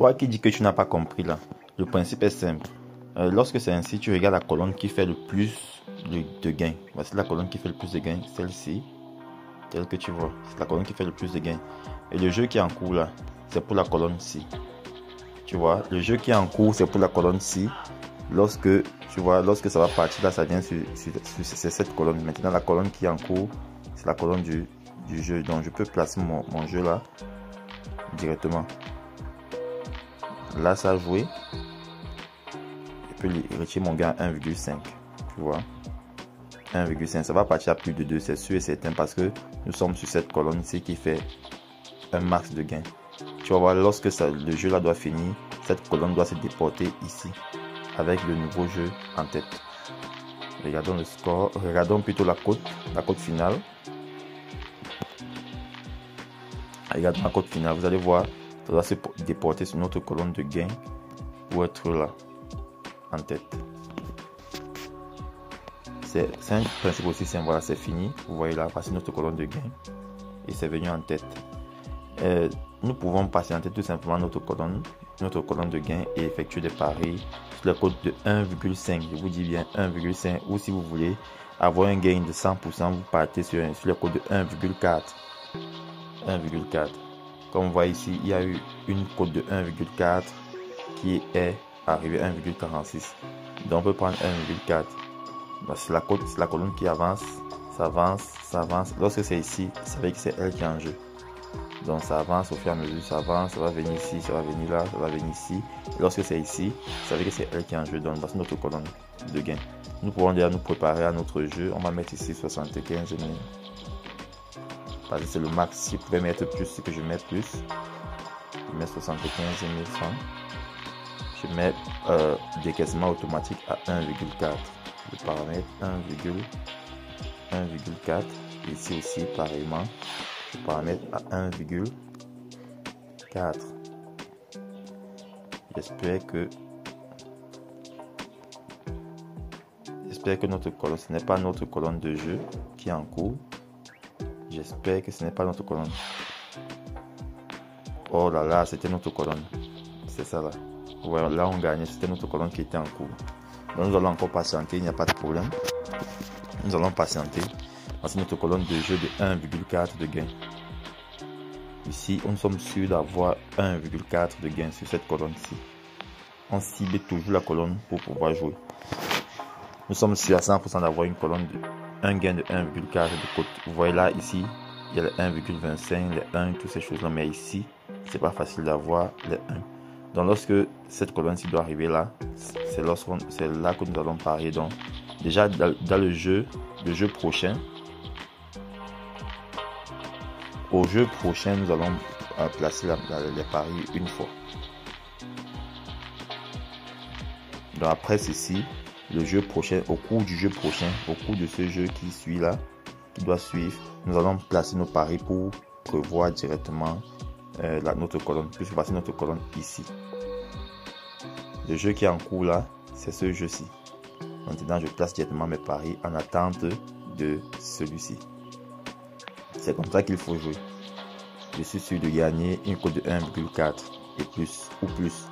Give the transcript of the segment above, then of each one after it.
Toi qui dis que tu n'as pas compris là, le principe est simple. Lorsque c'est ainsi, tu regardes la colonne qui fait le plus de gains. Voici la colonne qui fait le plus de gains, celle-ci, telle que tu vois. C'est la colonne qui fait le plus de gains. Et le jeu qui est en cours là, c'est pour la colonne ci. Tu vois, le jeu qui est en cours, c'est pour la colonne ci. Lorsque ça va partir là, ça vient sur cette colonne. Maintenant, la colonne qui est en cours, c'est la colonne du jeu. Donc, je peux placer mon jeu là directement. Là, ça a joué. Je peux retirer mon gain à 1,5. Tu vois, 1,5. Ça va partir à plus de 2, c'est sûr et certain, parce que nous sommes sur cette colonne ici qui fait un max de gain. Tu vas voir, lorsque le jeu là doit finir, cette colonne doit se déporter ici avec le nouveau jeu en tête. Regardons le score, regardons plutôt la cote finale. Regardons la cote finale, vous allez voir, ça doit se déporter sur notre colonne de gain pour être là en tête. C'est un principe aussi simple. Voilà, c'est fini. Vous voyez là, passer notre colonne de gain et c'est venu en tête. Nous pouvons patienter tout simplement notre colonne de gain et effectuer des paris sur la cote de 1,5. Je vous dis bien 1,5. Ou si vous voulez avoir un gain de 100%, vous partez sur la cote de 1,4. 1,4. Comme vous voyez ici, il y a eu une cote de 1,4 qui est arrivée à 1,46. Donc on peut prendre 1,4. C'est la colonne qui avance, ça avance, ça avance. Lorsque c'est ici, c'est vrai que c'est elle qui est en jeu. Donc ça avance au fur et à mesure, ça avance, ça va venir ici, ça va venir là, ça va venir ici. Et lorsque c'est ici, ça veut dire que c'est elle qui est en jeu. Donc voici notre colonne de gain. Nous pouvons déjà nous préparer à notre jeu. On va mettre ici 75 000. Parce que c'est le max. Si vous pouvez mettre plus, c'est que je mets plus. Je mets 75 000 francs. Je mets décaissement automatique à 1,4. Le paramètre 1,4. Ici aussi, pareillement. Le paramètre à 1,4. J'espère que notre colonne, ce n'est pas notre colonne de jeu qui est en cours. J'espère que ce n'est pas notre colonne. Oh là là, c'était notre colonne. C'est ça là. Voilà, là on gagnait, c'était notre colonne qui était en cours. Donc nous allons encore patienter, il n'y a pas de problème. Nous allons patienter. Voici notre colonne de jeu de 1,4 de gain. Ici, nous sommes sûrs d'avoir 1,4 de gain sur cette colonne-ci. On cible toujours la colonne pour pouvoir jouer. Nous sommes sûrs à 100% d'avoir un gain de 1,4 de côte. Vous voyez là, ici, il y a le 1,25, les 1, toutes ces choses-là. Mais ici, c'est pas facile d'avoir les 1. Donc lorsque cette colonne-ci doit arriver là, c'est là que nous allons parier. Donc déjà dans le jeu prochain, au jeu prochain, nous allons placer les paris une fois. Donc après ceci, le jeu prochain, au cours du jeu prochain, au cours de ce jeu qui suit là, qui doit suivre, nous allons placer nos paris pour prévoir directement notre colonne, puis passer notre colonne ici. Le jeu qui est en cours là, c'est ce jeu-ci. Maintenant, je place directement mes paris en attente de celui-ci. C'est comme ça qu'il faut jouer. Je suis sûr de gagner une cote de 1,4 et plus ou plus.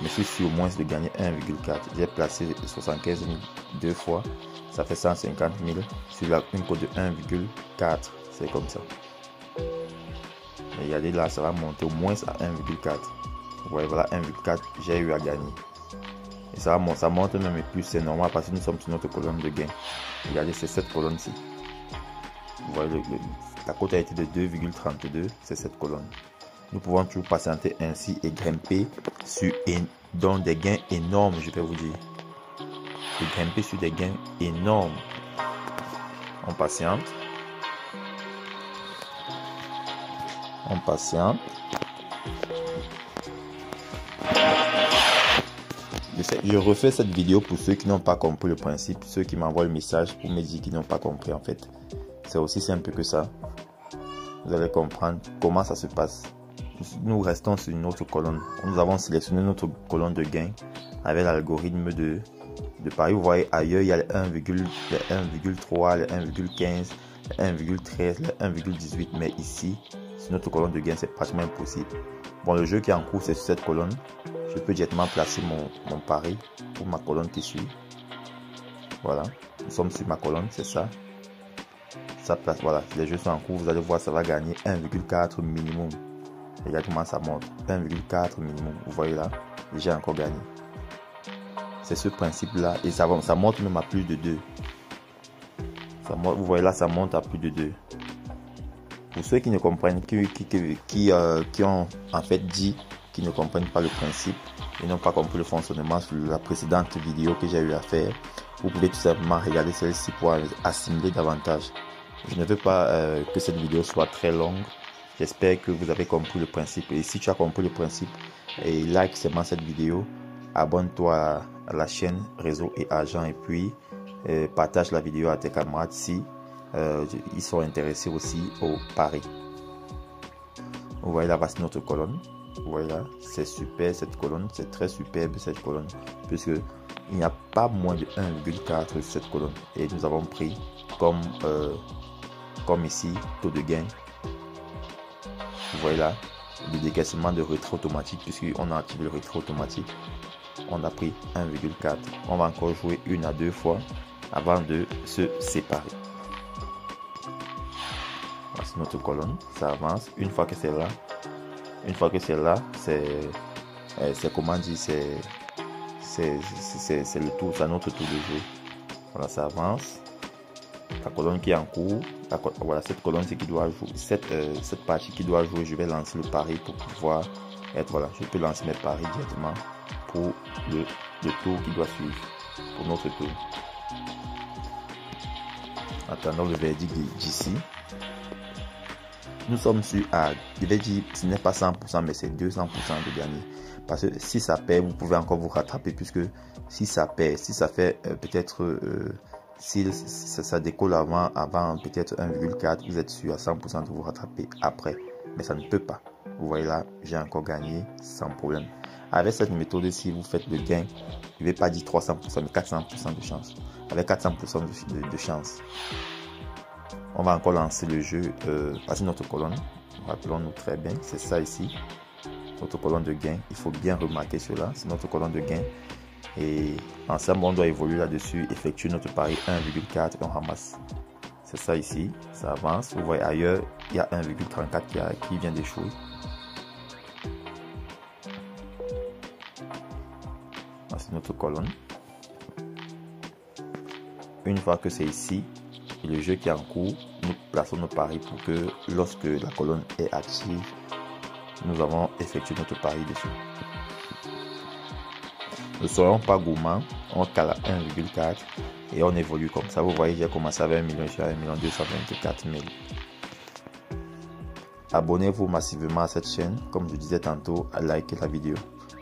Mais je suis sûr au moins de gagner 1,4. J'ai placé 75 000 deux fois. Ça fait 150 000 sur une cote de 1,4. C'est comme ça. Et regardez là, ça va monter au moins à 1,4. Vous voyez, voilà 1,4, j'ai eu à gagner. Et ça monte même et plus, c'est normal parce que nous sommes sur notre colonne de gain. Regardez, c'est cette colonne-ci. Vous voyez, la cote a été de 2,32, c'est cette colonne. Nous pouvons toujours patienter ainsi et grimper dans des gains énormes, je vais vous dire. Et grimper sur des gains énormes. On patiente. On patiente. Je refais cette vidéo pour ceux qui n'ont pas compris le principe, ceux qui m'envoient le message pour me dire qu'ils n'ont pas compris en fait. C'est aussi simple que ça. Vous allez comprendre comment ça se passe. Nous restons sur une autre colonne. Nous avons sélectionné notre colonne de gain avec l'algorithme de pari. Vous voyez ailleurs il y a les 1,3, les 1,15, les 1,13, les 1,18. Mais ici, sur notre colonne de gain, c'est pratiquement impossible. Bon, le jeu qui est en cours, c'est sur cette colonne. Je peux directement placer mon pari pour ma colonne qui suit. Voilà, nous sommes sur ma colonne, c'est ça. Ça place, voilà, les jeux sont en cours, vous allez voir, ça va gagner 1,4 minimum. Regardez comment ça monte, 1,4 minimum. Vous voyez là, j'ai encore gagné. C'est ce principe-là, et ça monte même à plus de 2. Ça monte, vous voyez là, ça monte à plus de 2. Pour ceux qui ne comprennent, qui ont en fait dit qu'ils ne comprennent pas le principe et n'ont pas compris le fonctionnement sur la précédente vidéo que j'ai eu à faire, vous pouvez tout simplement regarder celle-ci pour assimiler davantage. Je ne veux pas que cette vidéo soit très longue. J'espère que vous avez compris le principe. Et si tu as compris le principe, like seulement cette vidéo, abonne-toi à la chaîne Réseau et Argent et puis partage la vidéo à tes camarades si ils sont intéressés aussi au pari. Vous voyez là, voici notre colonne. Vous voyez là, c'est super cette colonne, c'est très superbe cette colonne, puisque il n'y a pas moins de 1,4 sur cette colonne. Et nous avons pris comme ici, taux de gain. Vous voyez là, le décaissement de retrait automatique, puisqu'on a activé le retrait automatique. On a pris 1,4. On va encore jouer 1 à 2 fois avant de se séparer. Voici notre colonne, ça avance. Une fois que c'est là, c'est comment dire, c'est le tour, c'est notre tour de jeu. Voilà, ça avance. La colonne qui est en cours, voilà, cette colonne c'est qui doit jouer, cette partie qui doit jouer, je vais lancer le pari pour pouvoir être, voilà, je peux lancer mes paris directement pour le tour qui doit suivre, pour notre tour. Attendons le verdict d'ici. Nous sommes sur à, je vais dire, ce n'est pas 100%, mais c'est 200% de gagner. Parce que si ça perd, vous pouvez encore vous rattraper, puisque si ça perd, si ça fait peut-être, si ça décolle avant peut-être 1,4, vous êtes sûr à 100% de vous rattraper après. Mais ça ne peut pas. Vous voyez là, j'ai encore gagné sans problème. Avec cette méthode, si vous faites le gain, je ne vais pas dire 300%, mais 400% de chance. Avec 400% de chance. On va encore lancer le jeu, passer notre colonne. Rappelons-nous très bien, c'est ça ici. Notre colonne de gain. Il faut bien remarquer cela. C'est notre colonne de gain. Et ensemble, on doit évoluer là-dessus, effectuer notre pari 1,4 et on ramasse. C'est ça ici. Ça avance. Vous voyez ailleurs, il y a 1,34 qui vient d'échouer. C'est notre colonne. Une fois que c'est ici, et le jeu qui est en cours, nous plaçons nos paris pour que lorsque la colonne est active, nous avons effectué notre pari dessus. Ne soyons pas gourmands, on cale à 1,4 et on évolue comme ça. Vous voyez, j'ai commencé avec 1 million, je suis à 1 224 000. Abonnez-vous massivement à cette chaîne, comme je disais tantôt, à liker la vidéo.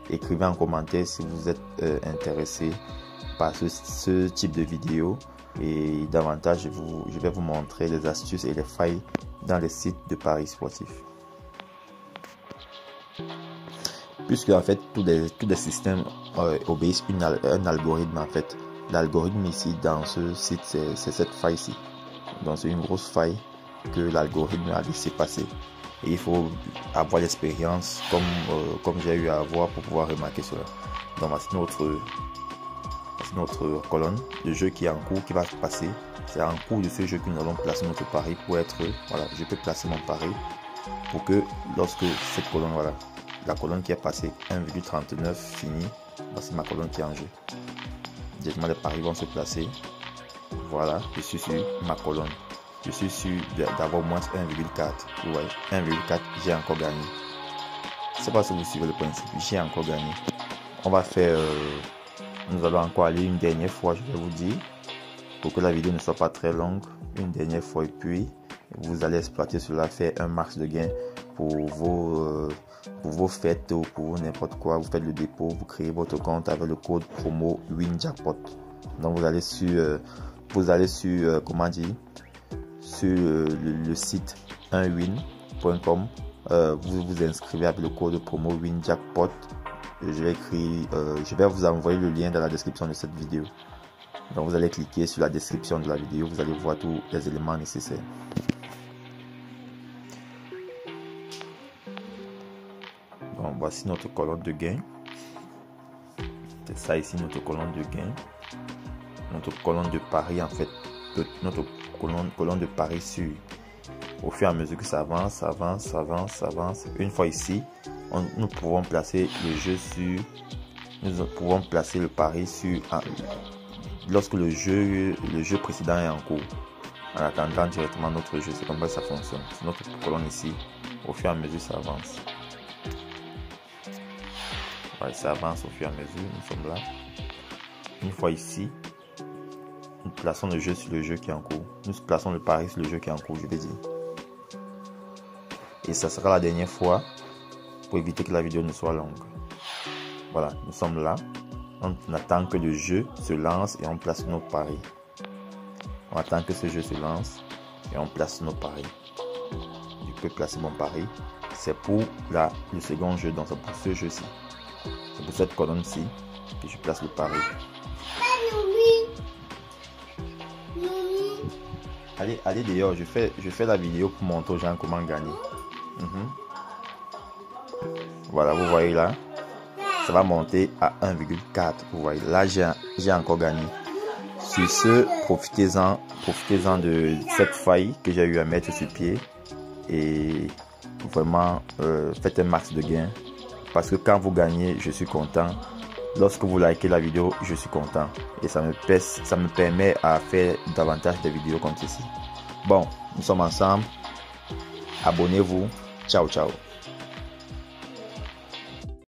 Écrivez en commentaire si vous êtes intéressé par ce type de vidéo. Et davantage, je vais vous montrer les astuces et les failles dans les sites de paris sportifs. Puisque en fait tous les systèmes obéissent un algorithme. En fait, l'algorithme ici dans ce site, c'est cette faille-ci. Donc c'est une grosse faille que l'algorithme a laissé passer. Et il faut avoir l'expérience comme j'ai eu à avoir pour pouvoir remarquer cela. Donc c'est notre colonne de jeu qui est en cours, qui va se passer. C'est en cours de ce jeu que nous allons placer notre pari pour être, voilà, je peux placer mon pari pour que lorsque cette colonne, voilà, la colonne qui est passée 1,39 finie, c'est ma colonne qui est en jeu. Directement les paris vont se placer. Voilà, je suis sur ma colonne. Je suis sûr d'avoir moins 1,4. Ouais, 1,4, j'ai encore gagné. Je ne sais pas si vous suivez le principe, j'ai encore gagné. On va faire, nous allons encore aller une dernière fois, je vais vous dire, pour que la vidéo ne soit pas très longue. Une dernière fois et puis vous allez exploiter cela, faire un max de gain pour vos fêtes ou pour n'importe quoi. Vous faites le dépôt, vous créez votre compte avec le code promo WinJackpot. Donc vous allez sur comment dire, sur le site 1win.com, vous vous inscrivez avec le code promo WinJackpot. Je vais vous envoyer le lien dans la description de cette vidéo. Donc vous allez cliquer sur la description de la vidéo, vous allez voir tous les éléments nécessaires. Voici notre colonne de gain. C'est ça ici, notre colonne de gain. Notre colonne de pari, en fait. Notre colonne de pari sur. Au fur et à mesure que ça avance, avance, avance, avance. Une fois ici, nous pouvons placer le jeu sur. Nous pouvons placer le pari sur. Lorsque le jeu précédent est en cours. En attendant directement notre jeu. C'est comme ça que ça fonctionne. C'est notre colonne ici. Au fur et à mesure, ça avance. Ouais, ça avance au fur et à mesure. Nous sommes là. Une fois ici, nous plaçons le jeu sur le jeu qui est en cours. Nous plaçons le pari sur le jeu qui est en cours, je vais dire. Et ça sera la dernière fois pour éviter que la vidéo ne soit longue. Voilà, nous sommes là. On attend que le jeu se lance et on place nos paris. On attend que ce jeu se lance et on place nos paris. Je peux placer mon pari. C'est pour le second jeu, donc c'est pour ce jeu-ci. C'est pour cette colonne-ci que je place le pari. Allez dehors, je fais la vidéo pour montrer aux gens comment gagner. Voilà, vous voyez là, ça va monter à 1,4. Vous voyez, là j'ai encore gagné. Sur ce, profitez-en de cette faille que j'ai eu à mettre sur pied. Et vraiment, faites un max de gains. Parce que quand vous gagnez, je suis content. Lorsque vous likez la vidéo, je suis content. Et ça me permet à faire davantage de vidéos comme ceci. Bon, nous sommes ensemble. Abonnez-vous. Ciao, ciao.